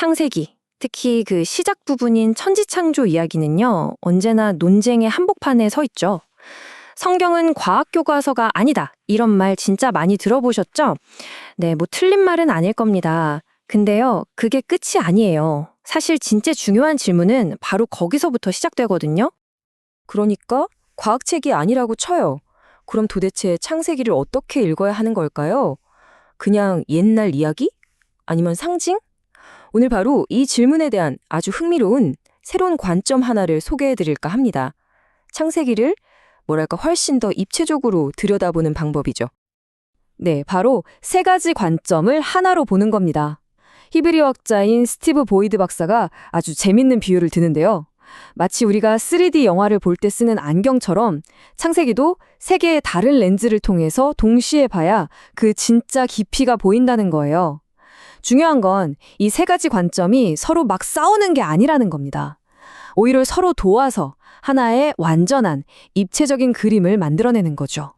창세기, 특히 그 시작 부분인 천지창조 이야기는요, 언제나 논쟁의 한복판에 서 있죠. 성경은 과학교과서가 아니다, 이런 말 진짜 많이 들어보셨죠? 네, 뭐 틀린 말은 아닐 겁니다. 근데요, 그게 끝이 아니에요. 사실 진짜 중요한 질문은 바로 거기서부터 시작되거든요. 그러니까 과학책이 아니라고 쳐요. 그럼 도대체 창세기를 어떻게 읽어야 하는 걸까요? 그냥 옛날 이야기? 아니면 상징? 오늘 바로 이 질문에 대한 아주 흥미로운 새로운 관점 하나를 소개해 드릴까 합니다. 창세기를 뭐랄까 훨씬 더 입체적으로 들여다보는 방법이죠. 네, 바로 세 가지 관점을 하나로 보는 겁니다. 히브리어학자인 스티브 보이드 박사가 아주 재밌는 비유를 드는데요. 마치 우리가 3D 영화를 볼 때 쓰는 안경처럼 창세기도 세 개의 다른 렌즈를 통해서 동시에 봐야 그 진짜 깊이가 보인다는 거예요. 중요한 건 이 세 가지 관점이 서로 막 싸우는 게 아니라는 겁니다. 오히려 서로 도와서 하나의 완전한 입체적인 그림을 만들어내는 거죠.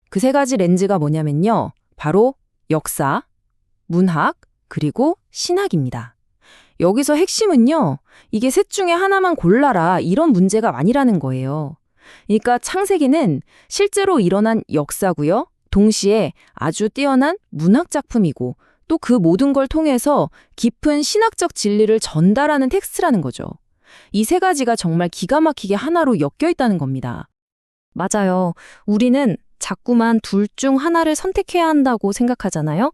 그 세 가지 렌즈가 뭐냐면요. 바로 역사, 문학, 그리고 신학입니다. 여기서 핵심은요. 이게 셋 중에 하나만 골라라 이런 문제가 아니라는 거예요. 그러니까 창세기는 실제로 일어난 역사고요. 동시에 아주 뛰어난 문학 작품이고 또 그 모든 걸 통해서 깊은 신학적 진리를 전달하는 텍스트라는 거죠. 이 세 가지가 정말 기가 막히게 하나로 엮여 있다는 겁니다. 맞아요. 우리는 자꾸만 둘 중 하나를 선택해야 한다고 생각하잖아요.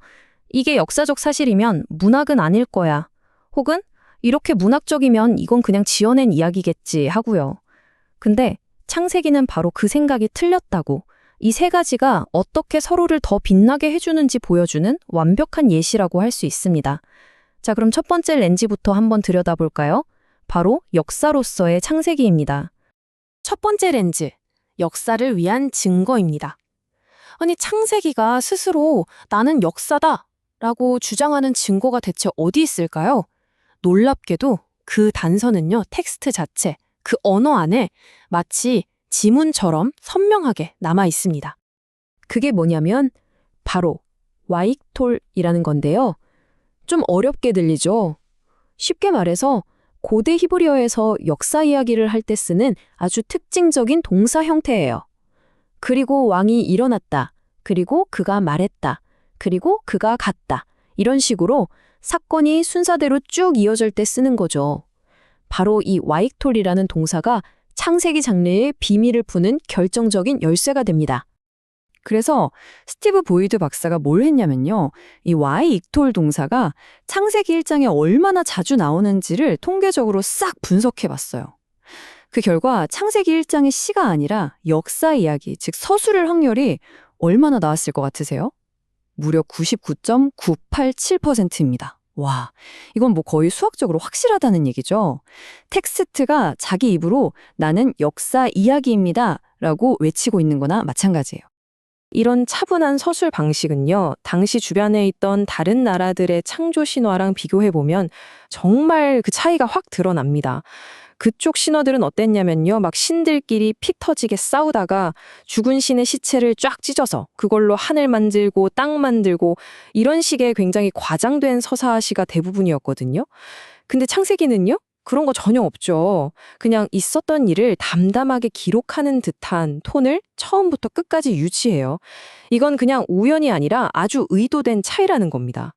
이게 역사적 사실이면 문학은 아닐 거야. 혹은 이렇게 문학적이면 이건 그냥 지어낸 이야기겠지 하고요. 근데 창세기는 바로 그 생각이 틀렸다고, 이 세 가지가 어떻게 서로를 더 빛나게 해주는지 보여주는 완벽한 예시라고 할 수 있습니다. 자, 그럼 첫 번째 렌즈부터 한번 들여다볼까요? 바로 역사로서의 창세기입니다. 첫 번째 렌즈, 역사를 위한 증거입니다. 아니, 창세기가 스스로 나는 역사다 라고 주장하는 증거가 대체 어디 있을까요? 놀랍게도 그 단서는요, 텍스트 자체, 그 언어 안에 마치 지문처럼 선명하게 남아 있습니다. 그게 뭐냐면 바로 와익톨이라는 건데요. 좀 어렵게 들리죠? 쉽게 말해서 고대 히브리어에서 역사 이야기를 할 때 쓰는 아주 특징적인 동사 형태예요. 그리고 왕이 일어났다. 그리고 그가 말했다. 그리고 그가 갔다. 이런 식으로 사건이 순서대로 쭉 이어질 때 쓰는 거죠. 바로 이 와익톨이라는 동사가 창세기 장르의 비밀을 푸는 결정적인 열쇠가 됩니다. 그래서 스티브 보이드 박사가 뭘 했냐면요. 이 와익톨 동사가 창세기 1장에 얼마나 자주 나오는지를 통계적으로 싹 분석해 봤어요. 그 결과 창세기 1장의 시가 아니라 역사 이야기, 즉 서술의 확률이 얼마나 나왔을 것 같으세요? 무려 99.987%입니다. 와, 이건 뭐 거의 수학적으로 확실하다는 얘기죠. 텍스트가 자기 입으로 나는 역사 이야기입니다 라고 외치고 있는 거나 마찬가지예요. 이런 차분한 서술 방식은요, 당시 주변에 있던 다른 나라들의 창조 신화랑 비교해보면 정말 그 차이가 확 드러납니다. 그쪽 신화들은 어땠냐면요, 막 신들끼리 피 터지게 싸우다가 죽은 신의 시체를 쫙 찢어서 그걸로 하늘 만들고 땅 만들고 이런 식의 굉장히 과장된 서사시가 대부분이었거든요. 근데 창세기는요? 그런 거 전혀 없죠. 그냥 있었던 일을 담담하게 기록하는 듯한 톤을 처음부터 끝까지 유지해요. 이건 그냥 우연이 아니라 아주 의도된 차이라는 겁니다.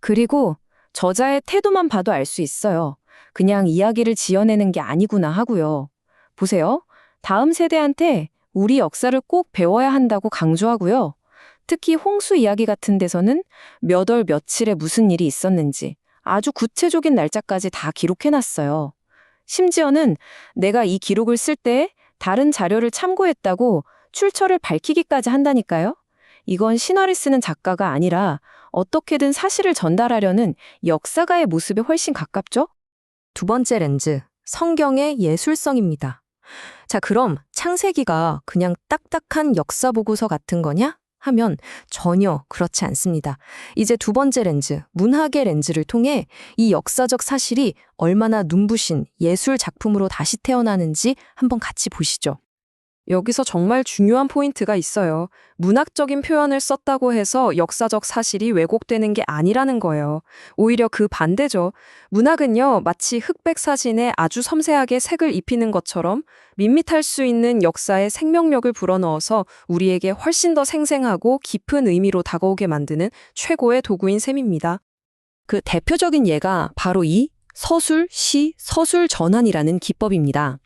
그리고 저자의 태도만 봐도 알 수 있어요. 그냥 이야기를 지어내는 게 아니구나 하고요. 보세요. 다음 세대한테 우리 역사를 꼭 배워야 한다고 강조하고요. 특히 홍수 이야기 같은 데서는 몇 월 며칠에 무슨 일이 있었는지 아주 구체적인 날짜까지 다 기록해놨어요. 심지어는 내가 이 기록을 쓸 때 다른 자료를 참고했다고 출처를 밝히기까지 한다니까요. 이건 신화를 쓰는 작가가 아니라 어떻게든 사실을 전달하려는 역사가의 모습에 훨씬 가깝죠? 두 번째 렌즈, 성경의 예술성입니다. 자, 그럼 창세기가 그냥 딱딱한 역사 보고서 같은 거냐? 하면 전혀 그렇지 않습니다. 이제 두 번째 렌즈, 문학의 렌즈를 통해 이 역사적 사실이 얼마나 눈부신 예술 작품으로 다시 태어나는지 한번 같이 보시죠. 여기서 정말 중요한 포인트가 있어요. 문학적인 표현을 썼다고 해서 역사적 사실이 왜곡되는 게 아니라는 거예요. 오히려 그 반대죠. 문학은요, 마치 흑백 사진에 아주 섬세하게 색을 입히는 것처럼 밋밋할 수 있는 역사의 생명력을 불어넣어서 우리에게 훨씬 더 생생하고 깊은 의미로 다가오게 만드는 최고의 도구인 셈입니다. 그 대표적인 예가 바로 이 서술, 시, 서술 전환이라는 기법입니다.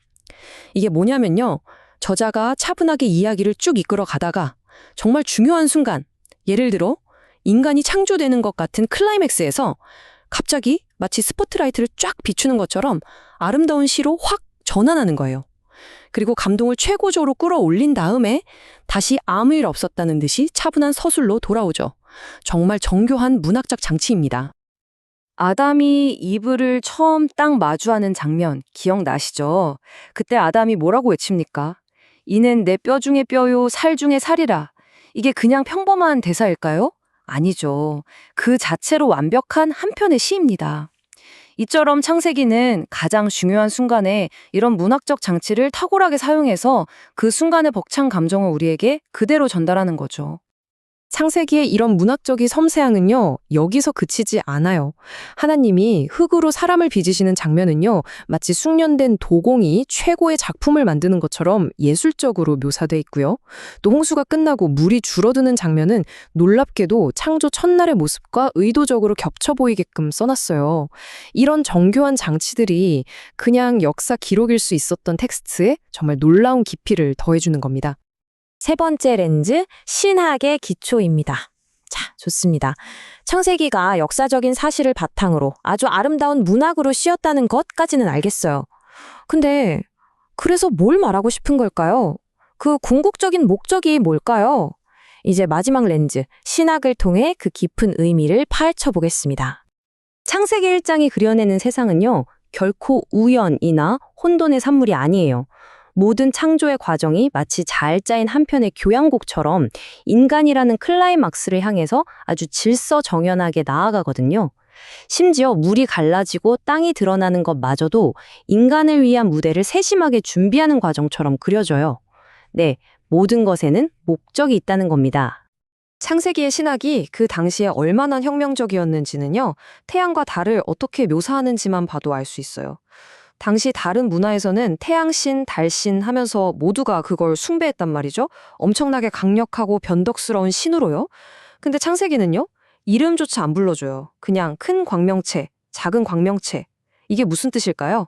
이게 뭐냐면요. 저자가 차분하게 이야기를 쭉 이끌어 가다가 정말 중요한 순간, 예를 들어 인간이 창조되는 것 같은 클라이맥스에서 갑자기 마치 스포트라이트를 쫙 비추는 것처럼 아름다운 시로 확 전환하는 거예요. 그리고 감동을 최고조로 끌어올린 다음에 다시 아무 일 없었다는 듯이 차분한 서술로 돌아오죠. 정말 정교한 문학적 장치입니다. 아담이 이브를 처음 딱 마주하는 장면 기억나시죠? 그때 아담이 뭐라고 외칩니까? 이는 내 뼈 중에 뼈요, 살 중에 살이라. 이게 그냥 평범한 대사일까요? 아니죠. 그 자체로 완벽한 한 편의 시입니다. 이처럼 창세기는 가장 중요한 순간에 이런 문학적 장치를 탁월하게 사용해서 그 순간의 벅찬 감정을 우리에게 그대로 전달하는 거죠. 창세기의 이런 문학적인 섬세함은요, 여기서 그치지 않아요. 하나님이 흙으로 사람을 빚으시는 장면은요, 마치 숙련된 도공이 최고의 작품을 만드는 것처럼 예술적으로 묘사돼 있고요. 또 홍수가 끝나고 물이 줄어드는 장면은 놀랍게도 창조 첫날의 모습과 의도적으로 겹쳐 보이게끔 써놨어요. 이런 정교한 장치들이 그냥 역사 기록일 수 있었던 텍스트에 정말 놀라운 깊이를 더해주는 겁니다. 세 번째 렌즈, 신학의 기초입니다. 자, 좋습니다. 창세기가 역사적인 사실을 바탕으로 아주 아름다운 문학으로 씌었다는 것까지는 알겠어요. 근데 그래서 뭘 말하고 싶은 걸까요? 그 궁극적인 목적이 뭘까요? 이제 마지막 렌즈, 신학을 통해 그 깊은 의미를 파헤쳐 보겠습니다. 창세기 1장이 그려내는 세상은요, 결코 우연이나 혼돈의 산물이 아니에요. 모든 창조의 과정이 마치 잘 짜인 한 편의 교향곡처럼 인간이라는 클라이막스를 향해서 아주 질서정연하게 나아가거든요. 심지어 물이 갈라지고 땅이 드러나는 것마저도 인간을 위한 무대를 세심하게 준비하는 과정처럼 그려져요. 네, 모든 것에는 목적이 있다는 겁니다. 창세기의 신학이 그 당시에 얼마나 혁명적이었는지는요, 태양과 달을 어떻게 묘사하는지만 봐도 알 수 있어요. 당시 다른 문화에서는 태양신, 달신 하면서 모두가 그걸 숭배했단 말이죠. 엄청나게 강력하고 변덕스러운 신으로요. 근데 창세기는요, 이름조차 안 불러줘요. 그냥 큰 광명체, 작은 광명체. 이게 무슨 뜻일까요?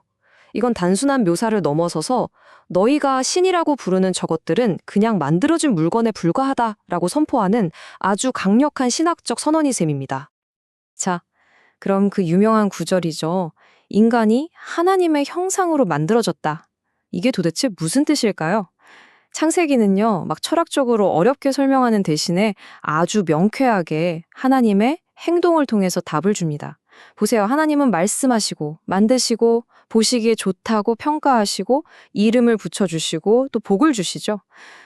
이건 단순한 묘사를 넘어서서 너희가 신이라고 부르는 저것들은 그냥 만들어진 물건에 불과하다라고 선포하는 아주 강력한 신학적 선언이 셈입니다. 자, 그럼 그 유명한 구절이죠. 인간이 하나님의 형상으로 만들어졌다. 이게 도대체 무슨 뜻일까요? 창세기는요, 막 철학적으로 어렵게 설명하는 대신에 아주 명쾌하게 하나님의 행동을 통해서 답을 줍니다. 보세요. 하나님은 말씀하시고, 만드시고, 보시기에 좋다고 평가하시고, 이름을 붙여주시고, 또 복을 주시죠.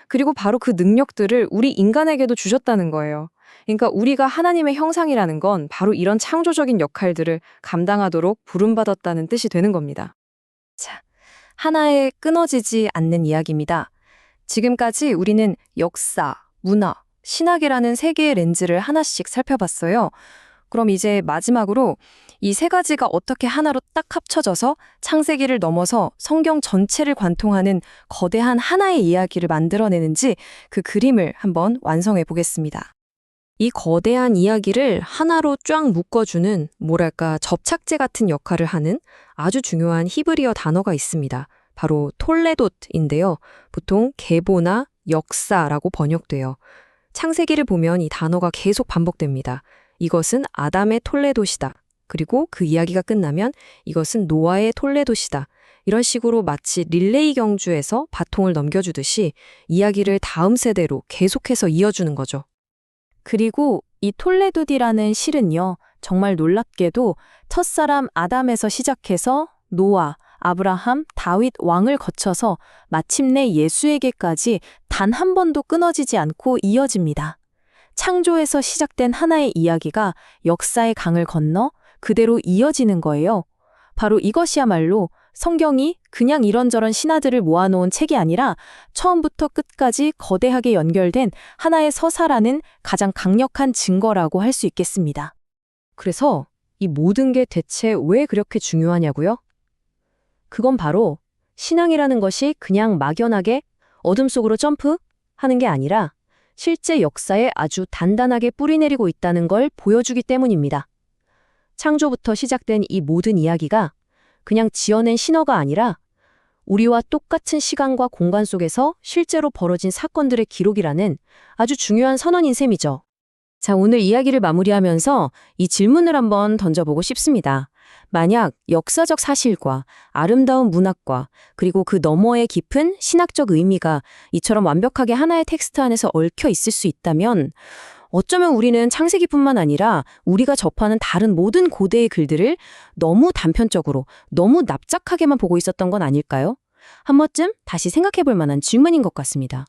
그리고 바로 그 능력들을 우리 인간에게도 주셨다는 거예요. 그러니까 우리가 하나님의 형상이라는 건 바로 이런 창조적인 역할들을 감당하도록 부름받았다는 뜻이 되는 겁니다. 자, 하나의 끊어지지 않는 이야기입니다. 지금까지 우리는 역사, 문화, 신학이라는 세 개의 렌즈를 하나씩 살펴봤어요. 그럼 이제 마지막으로 이 세 가지가 어떻게 하나로 딱 합쳐져서 창세기를 넘어서 성경 전체를 관통하는 거대한 하나의 이야기를 만들어내는지 그 그림을 한번 완성해 보겠습니다. 이 거대한 이야기를 하나로 쫙 묶어주는 뭐랄까 접착제 같은 역할을 하는 아주 중요한 히브리어 단어가 있습니다. 바로 톨레돗인데요. 보통 계보나 역사라고 번역돼요. 창세기를 보면 이 단어가 계속 반복됩니다. 이것은 아담의 톨레돗이다. 그리고 그 이야기가 끝나면 이것은 노아의 톨레돗이다. 이런 식으로 마치 릴레이 경주에서 바통을 넘겨주듯이 이야기를 다음 세대로 계속해서 이어주는 거죠. 그리고 이 톨레돗이라는 실은요, 정말 놀랍게도 첫사람 아담에서 시작해서 노아, 아브라함, 다윗 왕을 거쳐서 마침내 예수에게까지 단 한 번도 끊어지지 않고 이어집니다. 창조에서 시작된 하나의 이야기가 역사의 강을 건너 그대로 이어지는 거예요. 바로 이것이야말로 성경이 그냥 이런저런 신화들을 모아놓은 책이 아니라 처음부터 끝까지 거대하게 연결된 하나의 서사라는 가장 강력한 증거라고 할 수 있겠습니다. 그래서 이 모든 게 대체 왜 그렇게 중요하냐고요? 그건 바로 신앙이라는 것이 그냥 막연하게 어둠 속으로 점프하는 게 아니라 실제 역사에 아주 단단하게 뿌리내리고 있다는 걸 보여주기 때문입니다. 창조부터 시작된 이 모든 이야기가 그냥 지어낸 신화가 아니라 우리와 똑같은 시간과 공간 속에서 실제로 벌어진 사건들의 기록이라는 아주 중요한 선언인 셈이죠. 자, 오늘 이야기를 마무리하면서 이 질문을 한번 던져보고 싶습니다. 만약 역사적 사실과 아름다운 문학과 그리고 그 너머의 깊은 신학적 의미가 이처럼 완벽하게 하나의 텍스트 안에서 얽혀 있을 수 있다면 어쩌면 우리는 창세기뿐만 아니라 우리가 접하는 다른 모든 고대의 글들을 너무 단편적으로, 너무 납작하게만 보고 있었던 건 아닐까요? 한 번쯤 다시 생각해 볼 만한 질문인 것 같습니다.